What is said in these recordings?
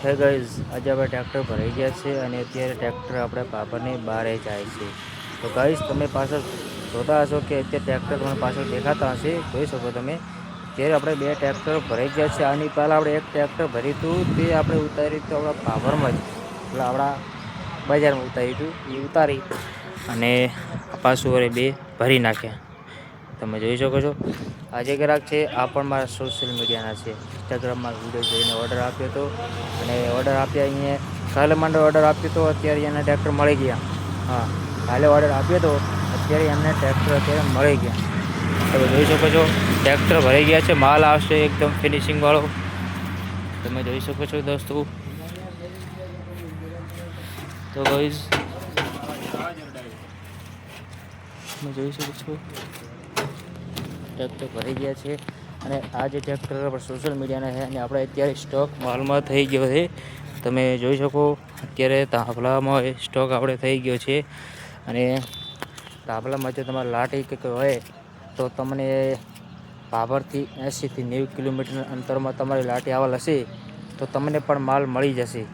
Hey guys, આજે આપણે tractor ભરાઈ ગયા છે અને અત્યારે ટ્રેક્ટર આપણે પાપરની બહાર જાય છે. તો ગાઈઝ, તમે પાછળ જોતા હશો કે અત્યારે ટ્રેક્ટર તમને પાછળ દેખાતા હશે, જોઈ શકો તમે. અત્યારે આપણે 2 ટ્રેક્ટર ભરાઈ ગયા છે. આની પહેલાં આપણે એક ટ્રેક્ટર ભર્યું હતું, તે આપણે ઉતાર્યું હતું આપણા પાવરમાં જ, એટલે આપણા બજારમાં ઉતાર્યું હતું. એ ઉતારી અને પાછું વળી 2 ભરી નાખ્યા. તમે જોઈ શકો છો. આજે ગ્રાહક છે, આ પણ મારા સોશિયલ મીડિયાના છે. ઇન્સ્ટાગ્રામમાં વિડીયો જોઈને ઓર્ડર આપ્યો હતો અને ઓર્ડર આપ્યા અહીંયા કાલે માંડે ઓર્ડર આપ્યો હતો. અત્યારે એને ટ્રેક્ટર મળી ગયા. હા, કાલે ઓર્ડર આપ્યો હતો, અત્યારે એમને ટ્રેક્ટર અત્યારે મળી ગયા. તમે જોઈ શકો છો, ટ્રેક્ટર ભરાઈ ગયા છે. માલ આવશે એકદમ ફિનિશિંગવાળો. તમે જોઈ શકો છો દોસ્તો. તો ગાઈઝ, તમે જોઈ શકો છો ટ્રેક્ટર ભરાઈ ગયા છે અને આ જે ટ્રેક્ટર આપણે સોશિયલ મીડિયાના છે અને આપણે અત્યારે સ્ટોક માલમાં થઈ ગયો છે. તમે જોઈ શકો, અત્યારે તાંભલામાં સ્ટોક આપણે થઈ ગયો છે અને તાંભલામાં જો તમારે લાટી કે હોય તો તમને પાવરથી 80 થી 90 કિલોમીટર અંતરમાં તમારી લાટી આવેલ હશે તો તમને પણ માલ મળી જશે.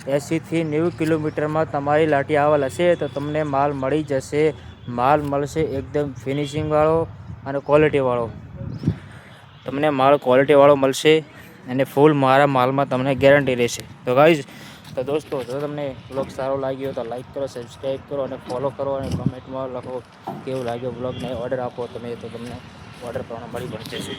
80 થી 90 કિલોમીટરમાં તમારી લાટી આવેલ હશે તો તમને માલ મળી જશે. માલ મળશે એકદમ ફિનિશિંગવાળો અને ક્વોલિટીવાળો. તમને માલ ક્વોલિટીવાળો મળશે અને ફૂલ મારા માલમાં તમને ગેરંટી રહેશે. તો ગાઈઝ, તો દોસ્તો, જો તમને બ્લોગ સારો લાગ્યો તો લાઈક કરો, સબસ્ક્રાઈબ કરો અને ફોલો કરો અને કમેન્ટમાં લખો કેવું લાગ્યો બ્લોગને. ઓર્ડર આપો તમે તો તમને ઓર્ડર પ્રમાણે મળી પણ જશે.